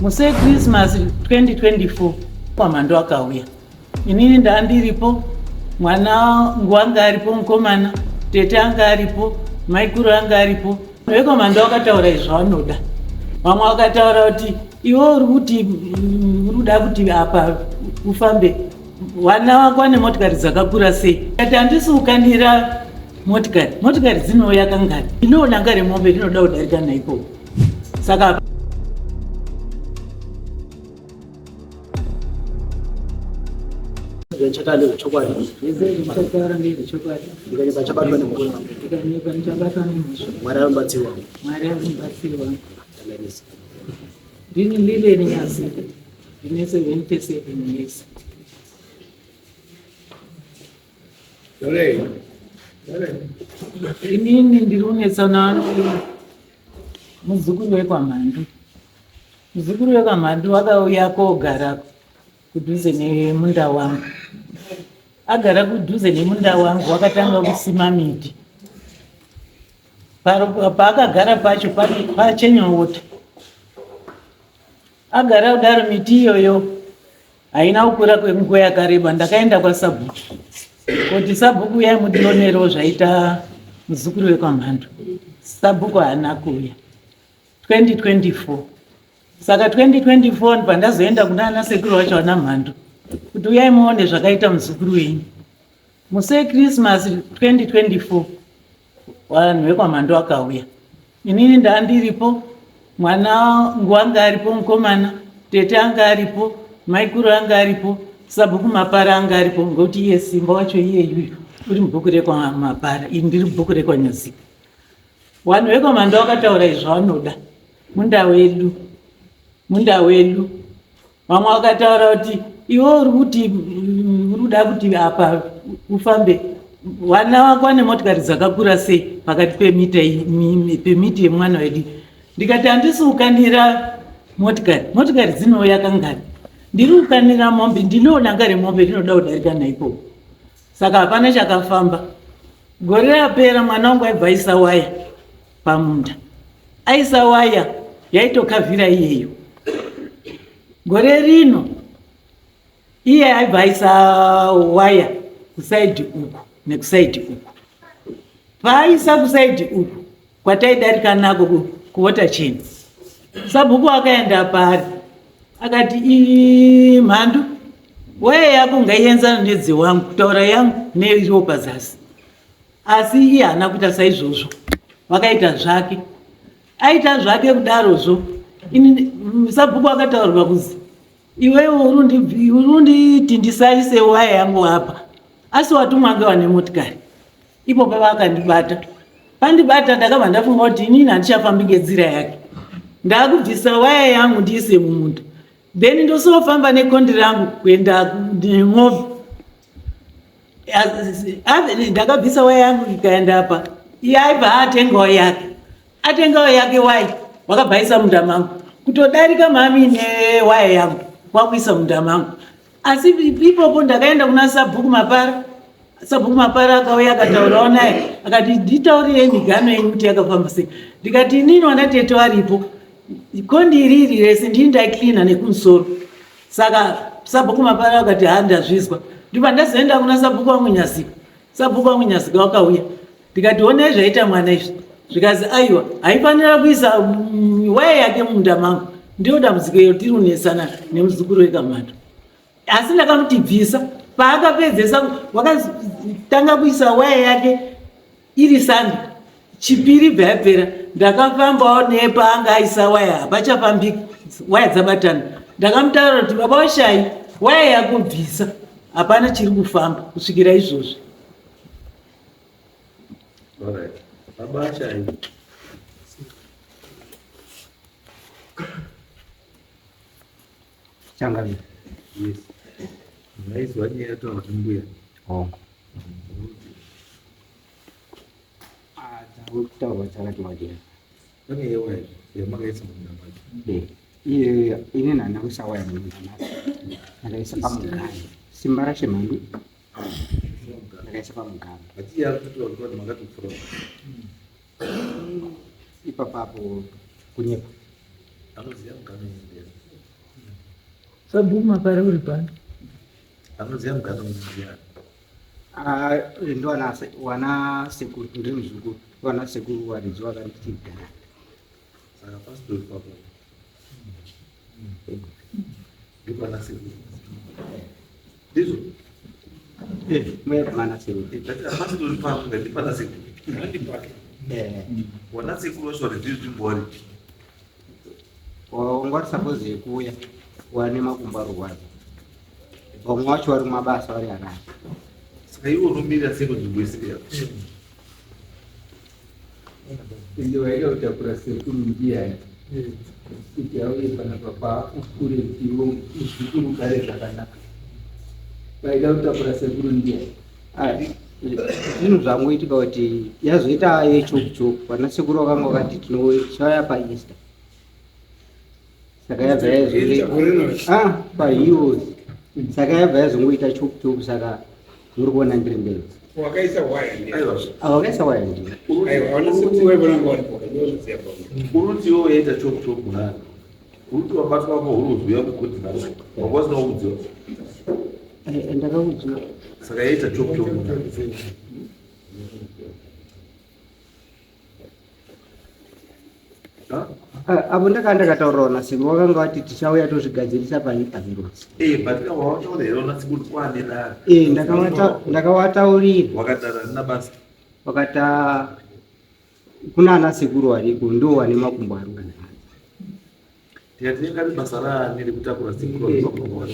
Muse Christmas 2024 kwamhando akauya. Inini ndandiripo, mwana wanga aripo mukomana, tete anga aripo, maikuru anga aripo. Vekomhando vakataura izvavanoda. Vamwe vakataura kuti iwe uri kuda kuti apa ufambe vana vako vane motikari dzakakura sei. Kati handisi kukanira motikari dzinouya kangari. Inoona ngare mombe rinoda kudarika naipo. Saka Chakale chokwadi chakara chokwadi ndikanyika chabatwa nemukuru mwari anombatsiwa ndini lile nenyasi ndine 77 years. Inini ndiri kunetsana muzukuru wekwamhando. Muzukuru wekwamhando wakauya kogara kudhuze nemunda wangu. Agara kudhuze nemunda wangu wakatanga kusima miti. Paakagara pacho pachenyowota. Agara kudaro miti iyoyo haina kukura kwenguva yakareba. Ndakaenda kwasabhuku kuti sabhuku yaimudionerewo zvaita muzukuru wekwamhando. Sabhuku haana kuuya 2024. Saka 2024 pandazoenda kunana sekuru vacho vana mhando kuti uyai muone zvakaita muzukuru wenyu. Muse Christmas 2024 vanhu vekwamhando vakauya. Inini ndandiripo, mwana wanga aripo mukomana, tete anga aripo, maikuru anga aripo, sabhuku mapara anga aripo, ngokuti iye simba wacho iyeyu uri mubhuku rekwamapara, ini ndiri mubhuku rekwanyazika. Vanhu vekwamhando vakataura izvavanoda. Munda wedu. Vamwe vakataura kuti iwe uri kuda kuti apa ufambe vana vako vane motikari dzakakura sei pakati pemiti yemwana wedu. Ndikati handisi kukanira motikari dzinouya kangari. Ndiri kukanira mombe, ndinoona ngare mombe rinoda kudarika naipo. Saka hapana chakafamba. Gore rapera mwana wangu aibva aisa waya pamunda. Aisa waya yaitokavhira iyeyo. Gore rino iye aibva aisa waya kusaidhi uku nekusaidhi uku. Paaisa kusaidhi uku kwataidarika nako kuwota cheni. Sabhuku akaenda pari akati mhandu waya yako ngaienzana nedze wangu, kutaura yangu neiriwo pazasi. Asi iye haana kuita saizvozvo. Vakaita zvake. Aita zvake kudarozvo. Sabhuku akataurirwa kuzi iwewe urunditi ndisaise waya yangu apa, asi watumwa ngewane motikari. Ipo pavakandibata. Pandibata ndakabva ndafunga kuti inini handichafambi ngenzira yake. Ndakubvisa waya yangu ndiise mumunda. Then ndosofamba nekondi rangu kuenda nemwovha. Ndakabvisa waya yangu ikaenda apa. Iye aibva atengawo yake. Atengawo yake waya wakabvaisa munda mangu. Kutodarika mami newaya yangu kwakuisa munda mangu. Asi ipopo ndakaenda kuna sabhuku mapara. Sabhuku mapara akauya akataurawo naye akati nditaurire migano yenyu kuti yakafamba sei. Ndikati inini wana tete varipo, kondi iriri rese ndini ndaiklina nekumusoro. Saka sabhuku mapara akati handazvizwa. Ndipo ndazoenda kuna sabhuku wangu Nyasika. Sabhuku wangu Nyasika wakauya. Ndikati onai zvaita mwana izvi. Zvikazi aiwa haifanira kuisa waya yake munda mangu. Ndiyo dambudziko tiri kunesana nemuzukuru wekwamhando. Asi ndakamuti bvisa. Paakapedzesa wakatanga kuisa waya yake iri sandi. Chipiri bva yapera. Ndakafambawo nepaanga aisa waya hapachafambiki. Waya dzabatana. Ndakamutaura kuti baba washai waya yako bvisa. Hapana chiri kufamba kusvikira izvozvo. Alright. Baba washai. Changavi. Yes. Naizwa nyaya tunatumbuya. Oh. Utawa chakati wajira. Nani yewe yamagaisa mundamaji. Iye ine nana kusawa ya mundamaji. Nakaisa pamugani. Simba rashe mandu. Nakaisa pamugani. Ati ya kutu walikuwa ni magatu kufura. Ipapapo kunyepa. Anozi ya mkano ndia. Sabuma para uri pano. Anoziya mugano muziya. Ndo wana sekuru ndi mzukuru wana sekuru walidziwa kandichigana Saka pastor papo. Ndipo na siku. Ndizo. mwe mana sekuru Pastor papo ndipo na siku. Wana siku shore ndizo mbori. ngwari suppose kuya wane makumbaru wazo omwe wacho wari mabasa wari akati Saka iwo rumira siku ndibwisiria. Ndio ile utakula siku njia kuti auye pana papa ukure tiwo ushukuru kare zvakanaka vaida utakula siku njia zvinhu zvangoitika kuti yazoita yechokuchoku vana sekuru vakanga vakati tinochaya paeaster saka yabva pairos saka yabva yazongoita chokuchoku saka muri kuona ndiri mberi wakaisa waya awakaisa waya ndi Uruti iwo yaita chokuchoku na. Uruti wabatwa kwa uruziya kuti na. Wakwasina udziwa. ndakaudziwa Saka yaita chokuchoku na. apo ndakataurawo nasekuru vakanga vati tichauya tozvigadzirisa pairos Batika wawachaurira ona siku kwanira. ndakavataurira Wakadara na basa. vakata kuna ana sekuru variko ndo vane makumbo ari kunayo Tiyatenga basa rani rekutakura siku rokoma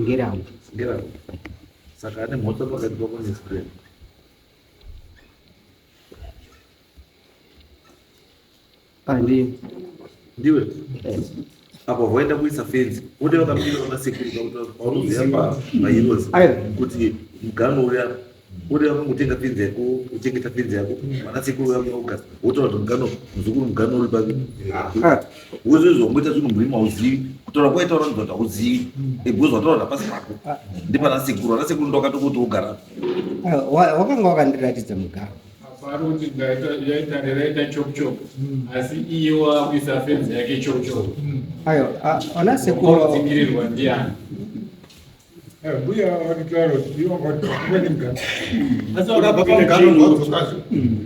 ngeramo Ngira. Saka ane mhotso pakati pako nesipureni. andi Ndiwe. Apo voenda kuisa fenzi. Ode wakamira ona siku paunoziya paheroes. Ayo. Kuti mugano uya ode wakangotenga fenzi yako, uchengeta fenzi yako. Mana siku uya ukasa. Wotaura kuti mugano muzukuru mugano uri papi. Wozozongoita zvinhu muri mauzivi. Kutaura kwaita ura nzota uzivi. Ebhuzo wataura pasi pako. Ndipana sikuru ndo wakatokuti ugara. wakanga wakandiratidza mugaro paroti yaita chokuchoku asi iye wakuisa fenzi yake chokuchoku ayo ona sekuru wakudzikirirwa ndiani Buya wakitaura kuti iwo ngati kwene mgano. Sasa Wakabva wakapinda pamgano chain wakazokazo.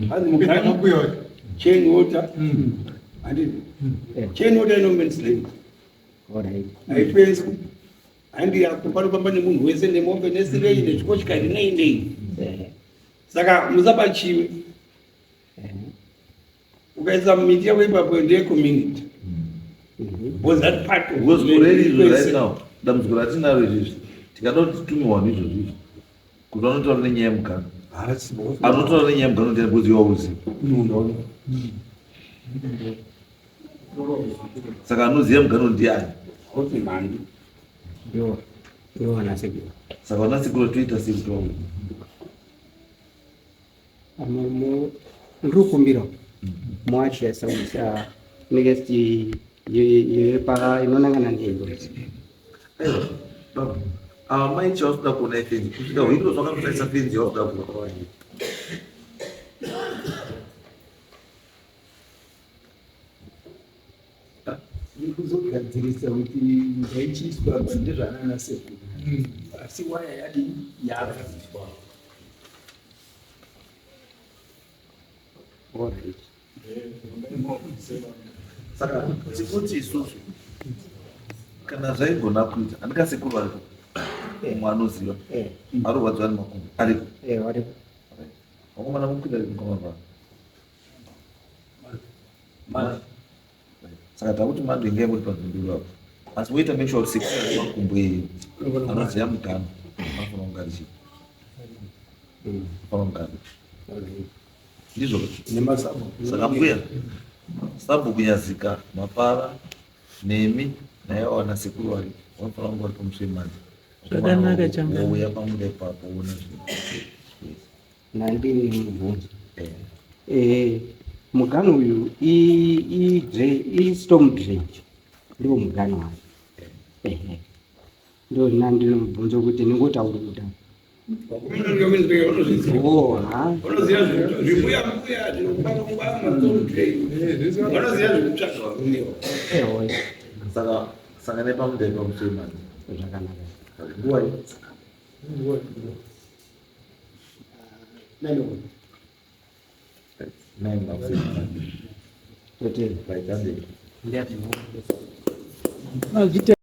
Hadi Kupinda mugano mabuya wati. chain water and chain water no means link alright haipedzi handi apo panofamba nemunhu wese nemombe nesirei nezvikochikari nei nei saka musapa chiwe ukaisa miti yako ipapo ndeyecommunity was that part of Wozoreri right now. Dambudziko ratinaro izvizvi. Tikada kuti titumiwa nezvozvizvi. Kuti anotaura nenyaya yemugano. Anotaura nenyaya yemugano ndiani bvudzi wauziva. Saka anoziva mugano ndiani. oti mhandi ndio wana sekuru Saka vana sikuru toita sei kuti wauziva. ndiri kukumbira mwachiyasausa next yepa inonangana neheroes Aiwa, baba. Mai chawasuda kuona ifenzi. Kusvika hwino zvakamutarisa fenzi yawasuda kuona. ndikuzogadzirisa kuti ndaichiiswa ndezvanana sekuru asi waya yadi yakaziswa alright Saka tikuti isusu kana zvaigona kuita handikasekuru aripo umwe anoziva anorwadziwa nemakumbo aripo waripo wakomana mukuita rikomava saka takuti mando ingai muri panzvimbo apo asi woita make sure kuti sekuru makumbo eyo anoziva mugano anofana kungarichipa fana kungari ndizvo saka mbuya sabhuku nyazika mapara nemi naye wana sekuru vari vanofana kunge vari pamusvemani Zvakanaka changa. wouya pamuda ipapo uona nandini mubvunzo mugano uyu istorm drainage ndiwo mugano wayo ndo nandini mubvunzo kuti ningotaura kudani unoziva zvimuya muya zvinobanga kubanga unoziva zvinotsvaga varumewo saka sangane pamudeko msema zvakanaka. nguwa iyi nine makusema Totally. by Sunday Ndio. Azvite